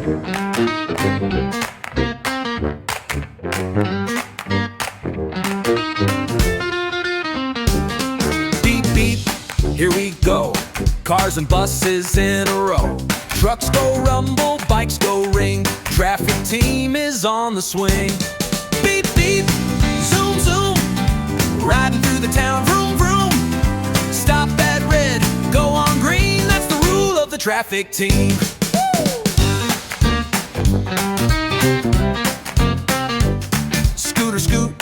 Beep, beep, here we go. Cars and buses in a row. Trucks go rumble, bikes go ring. Traffic team is on the swing. Beep, beep, zoom, zoom. Riding through the town, vroom, vroom. Stop at red, go on green. That's the rule of the traffic team. Scooter scoot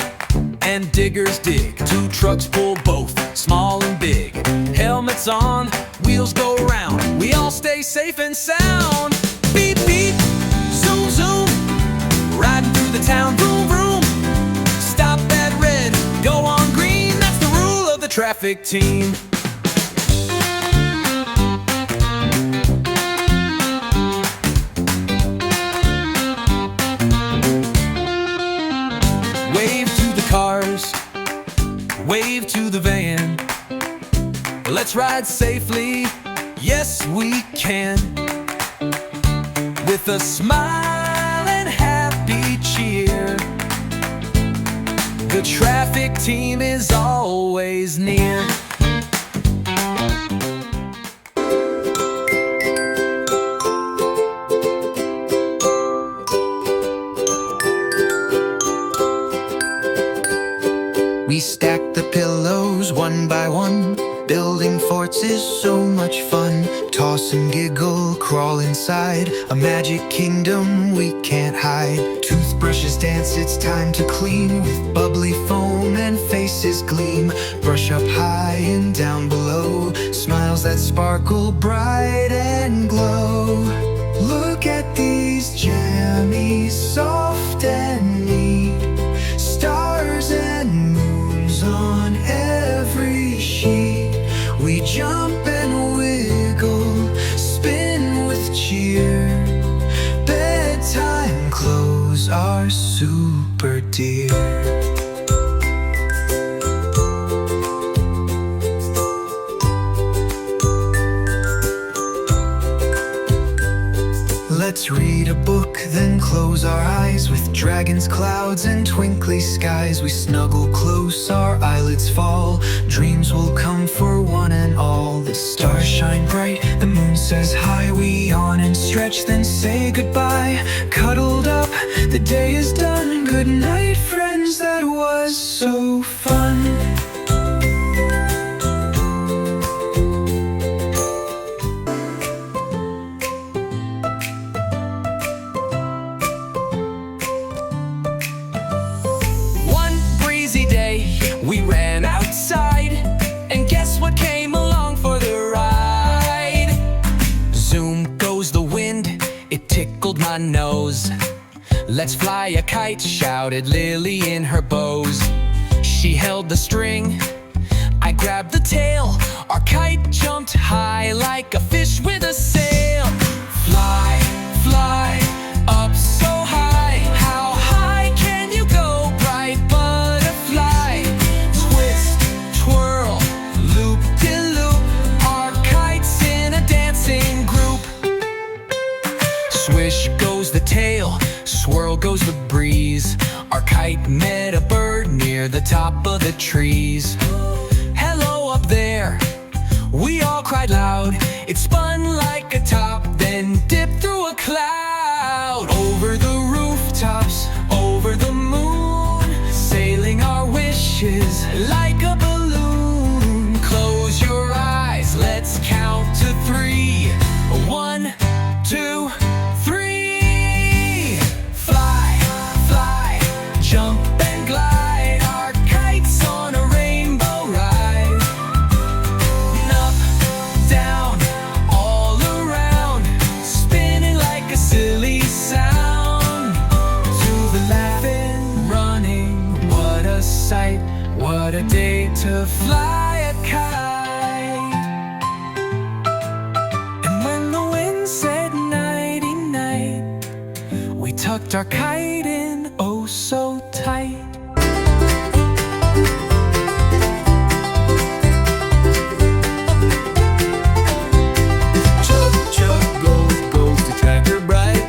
and diggers dig. Two trucks pull both, small and big. Helmets on, wheels go round. We all stay safe and sound. Beep, beep, zoom, zoom. Riding through the town, vroom, vroom. Stop at red, go on green. That's the rule of the traffic team. Wave to the cars, wave to the van. Let's ride safely, yes we can. With a smile and happy cheer, the traffic team is always near. We stack the pillows one by one. Building forts is so much fun. Toss and giggle, crawl inside a magic kingdom we can't hide. Toothbrushes dance, it's time to clean. With bubbly foam and faces gleam. Brush up high and down below. Smiles that sparkle bright and glow. Look at these jammies, soft and neat. Stars and moons on every sheet. We jump and wiggle, spin with cheer. Bedtime clothes are super dear. Let's read a book, then close our eyes. With dragons, clouds, and twinkly skies, we snuggle close, our eyelids fall. Dreams will come for one and all. The stars shine bright, the moon says hi. We yawn and stretch, then say goodbye. Cuddled up, the day is done. Good night, friends, that was so fun. We ran outside, and guess what came along for the ride? Zoom goes the wind, it tickled my nose. Let's fly a kite, shouted Lily in her bows. She held the string, I grabbed the tail. Our kite jumped high like a fish with a sail. Fly, fly, up so high. How high can you go, bright butterfly? Twist, twirl, loop-de-loop. Our kite's in a dancing group. Swish goes the tail, swirl goes the breeze. Our kite met a bird near the top of the trees. Hello up there, we all cried loud. It spun like a top, then dipped through a cloud. Over the rooftops, over the moon, sailing our wishes like a balloon. Close your eyes, let's count to 3. 1, 2, 3. Fly, fly, jump and glide. Our kite's on a rainbow ride. Up, down, all around, spinning like a silly sound. To the laughing, running, what a sight, what a day to fly a kite. And when the wind said nighty-night, we tucked our kite in oh so tight. Chug, chug, goes the tractor bright.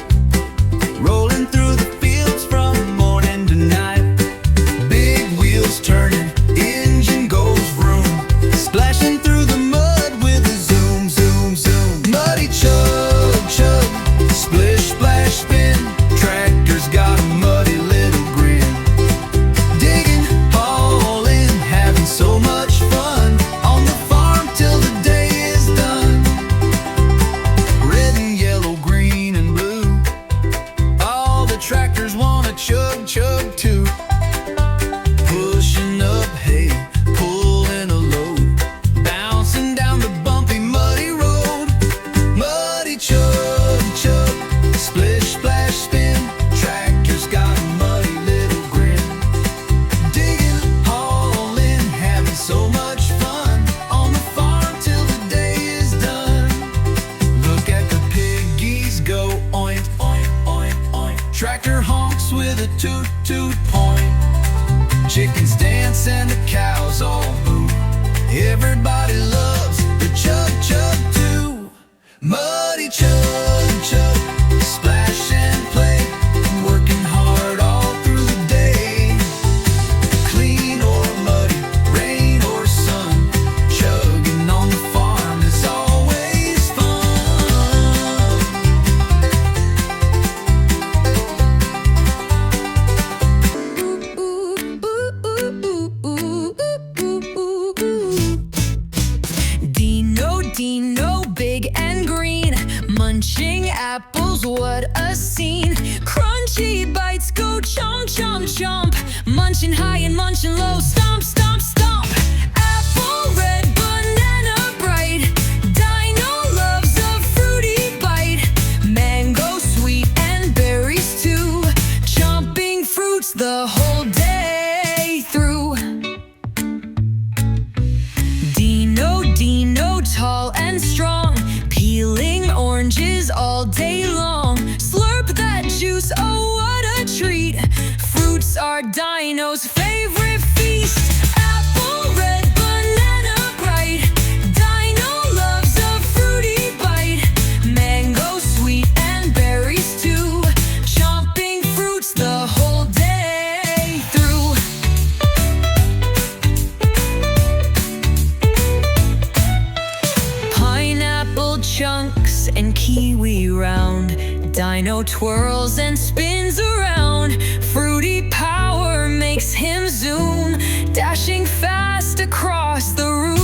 kiwi round. Dino twirls and spins around. Fruity power makes him zoom, dashing fast across the room.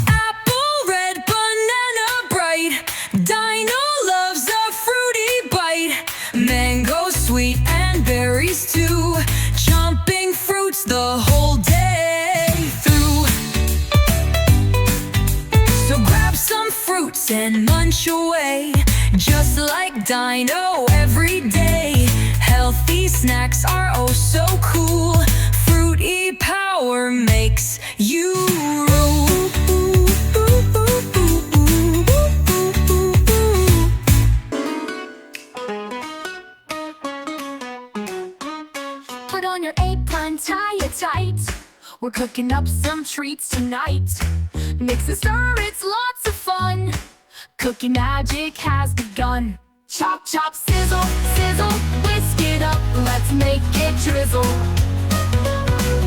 Apple red, banana bright. Dino loves a fruity bite. Mango sweet and berries too, chomping fruits the whole day through. So grab some fruits and munch away, just like Dino every day. Healthy snacks are oh so cool. Fruity power makes you rule. Put on your apron, tie it tight. We're cooking up some treats tonight. Mix and stir, it's lots of fun. Cookie magic has begun. Chop, chop, sizzle, sizzle, whisk it up. Let's make it drizzle.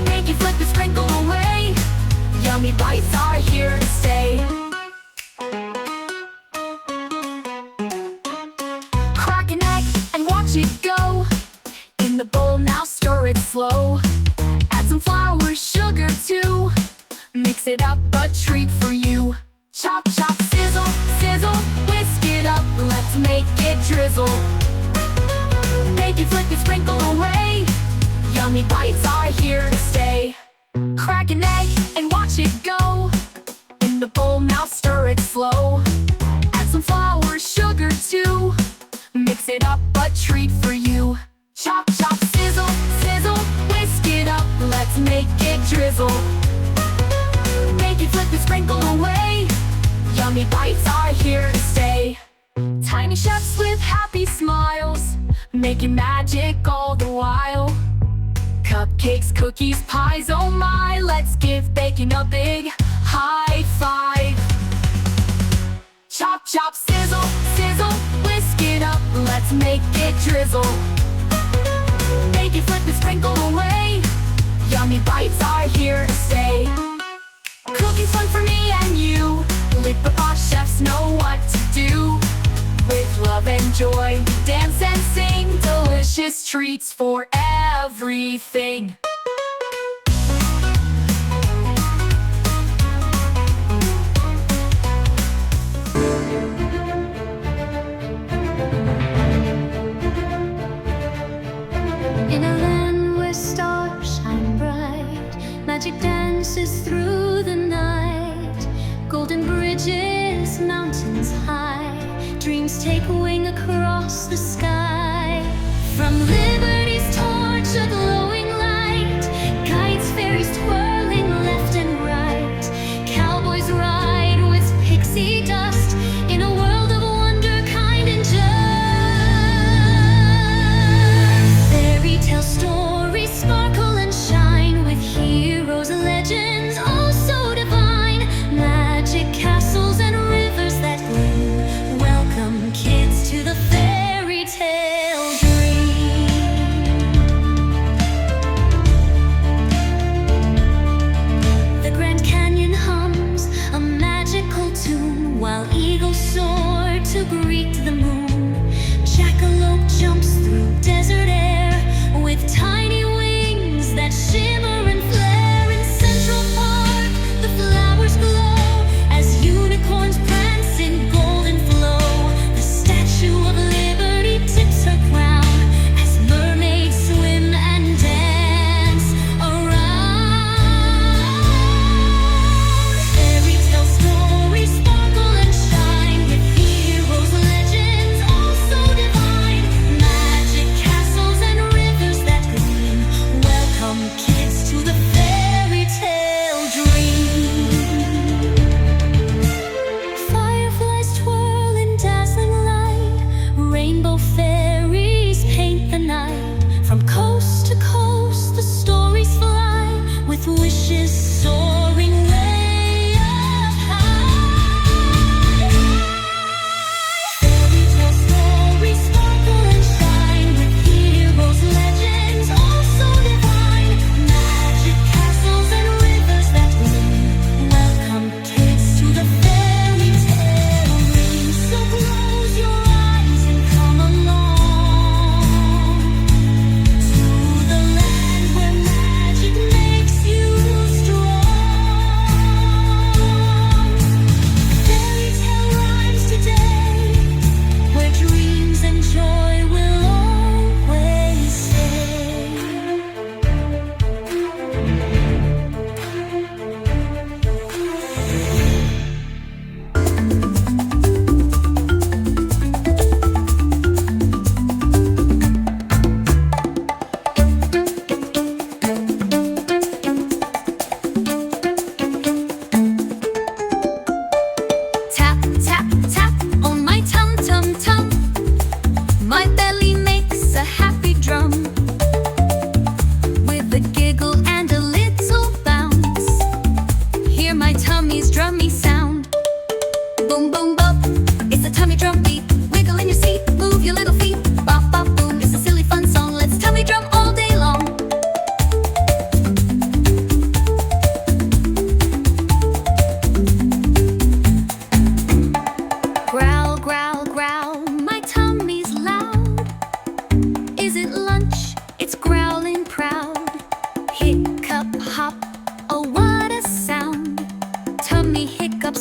Make it flip and sprinkle away. Yummy bites are here to stay. Crack an egg and watch it go. In the bowl now, stir it slow. Add some flour, sugar too. Mix it up, a treat for you. Chop, chop, sizzle, sizzle, whisk it up. Let's make it drizzle. Make it flip and sprinkle away. Yummy bites are here to stay. Crack an egg and watch it go. In the bowl now, stir it slow. Add some flour, sugar too. Mix it up, a treat for you. Chop, chop, sizzle, sizzle, whisk it up. Let's make it drizzle. Make it flip and sprinkle away. Yummy bites are here to stay. Tiny chefs with happy smiles, making magic all the while. Cupcakes, cookies, pies, oh my. Let's give baking a big high five. Chop, chop, sizzle, sizzle, whisk it up. Let's make it drizzle. Make it flip and sprinkle away. Yummy bites are here to stay. Cooking's fun for me and you. Lipapaa chefs know what to do. With love and joy, dance and sing. Delicious treats for everything. In a land where stars shine bright, magic dances through the night. Golden bridges, mountains high, dreams take wing across the sky. From liberty's torch, a glowing light, kites, fairies twirling left and right. Cowboys ride with pixie dust in a world of wonder, kind and just. Fairy tale stories sparkle and shine with heroes and legends, oh so divine. Magic castles and rivers that gleam, welcome kids to the fairy tale dream. The Grand Canyon hums a magical tune while eagles soar to greet the moon. Jackalope jumps through desert air with tiny wings that shimmer and flare. In Central Park, the flowers glow as unicorns prance in golden flow. The Statue of Liberty tips her crown as mermaids swim and dance around. Fairy tale stories sparkle and shine with heroes, legends, all so divine. Magic castles and rivers that gleam, welcome kids to the fairy tale dream. Fireflies twirl in dazzling light, rainbow fairies paint the night. From coast to coast the stories fly with wishes soaring way up high. Fairy tale stories sparkle and shine with heroes, legends, all so divine. Magic castles and rivers that gleam, welcome kids to the fairy tale dream.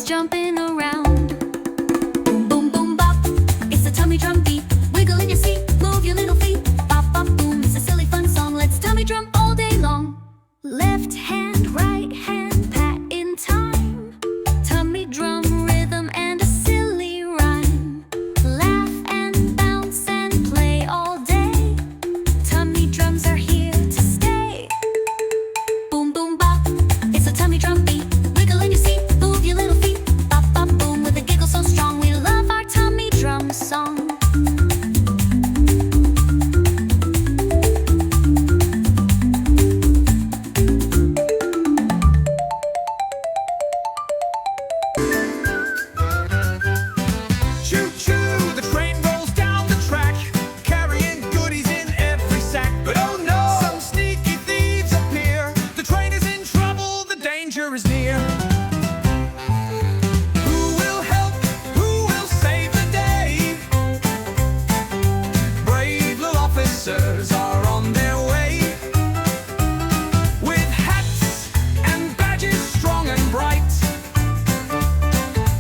jumping around. Boom, boom, boom, bop, it's a tummy drum beat. Wiggle in your seat, move your little feet. Bop, bop, boom, it's a silly fun song. Let's tummy drum all day long. Left hand, right hand, pat in time. Tummy drum rhythm and a silly rhyme. Laugh and bounce and play all day. Tummy drums are here to stay. Boom, boom, bop, it's a tummy drum beat. Wiggle in your seat, move your little feet. Bop, bop, boom, with a giggle so strong. We love our tummy drum song. Choo choo, the train rolls down the track, carrying goodies in every sack. But oh no, some sneaky thieves appear. The train is in trouble, the danger is near. Who will help? Who will save the day? Brave little officers are on their way, with hats and badges strong and bright.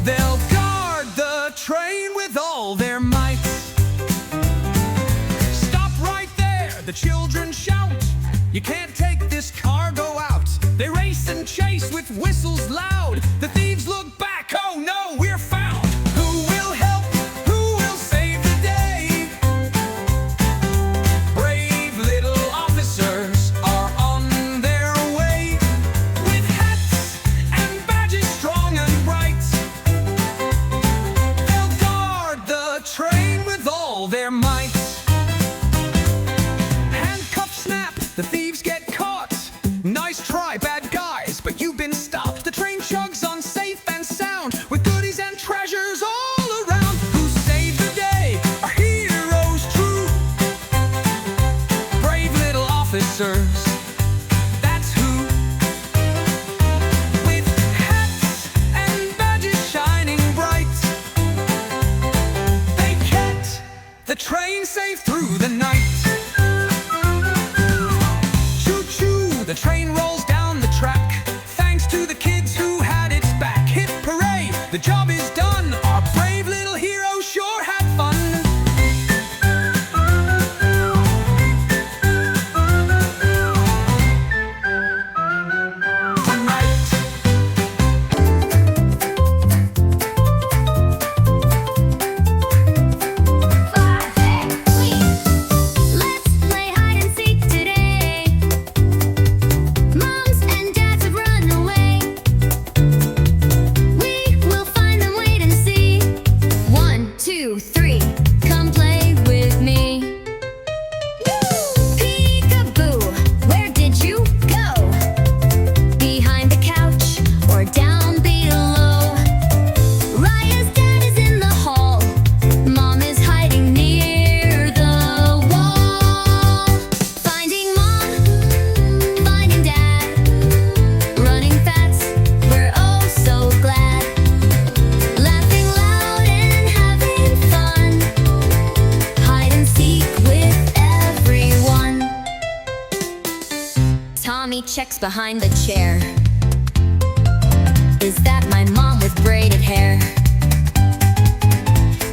They'll guard the train with all their might. Stop right there, the children shout. You can't take this cargo out. They race and chase with whistles loud. The thieves look back, oh no, we're found. Who will help? Who will save the day? Brave little officers are on their way, with hats and badges strong and bright. They'll guard the train with all their might. Handcuffs snap, the thieves get caught. Nice try, bad guys, but you've been stopped. The train chugs on safe and sound, with goodies and treasures all around. Who saved the day? Our heroes true. Brave little officers, that's who. With hats and badges shining bright, they kept the train safe through the night. Choo choo, the train rolls down the track, thanks to the kids who had its back. Hip hooray, the job is done. Our brave little hero sure had fun. Tonight, Let's play hide and seek today. Moms and dads have run away. We will find them, wait and see. 1, 2, 3, come play with me. Peekaboo, where did you go? Behind the couch or down below? Raya's dad is in the hall. Mom is hiding near the wall. Finding mom, finding dad, running fast, we're oh so glad. Laughing loud and having fun, hide and seek with everyone. Tommy checks behind the chair. Is that my mom with braided hair?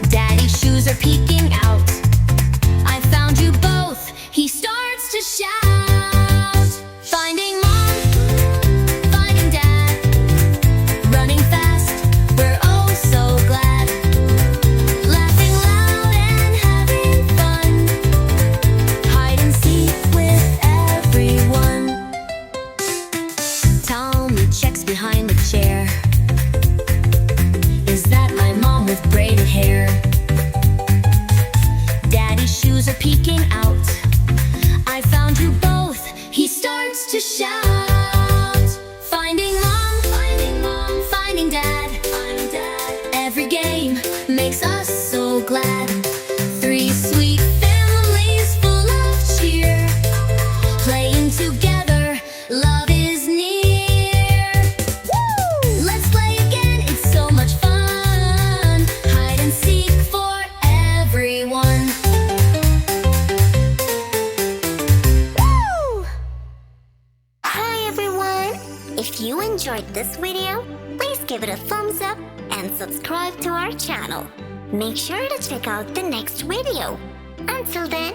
Daddy's shoes are peeking out. I found you both, he starts to shout. Finding mom, finding dad, running fast, we're oh so glad. Laughing loud and having fun, hide and seek with everyone. Tommy checks behind the chair. Is that my mom with braided hair? Daddy's shoes are peeking out. I found you both, he starts to shout. Finding mom, finding dad, every game makes us so glad. 3 sweet families full of cheer, playing together, love is near. Let's play again, it's so much fun. Hide and seek for everyone. Hi everyone! If you enjoyed this video, please give it a thumbs up and subscribe to our channel. Make sure to check out the next video. Until then,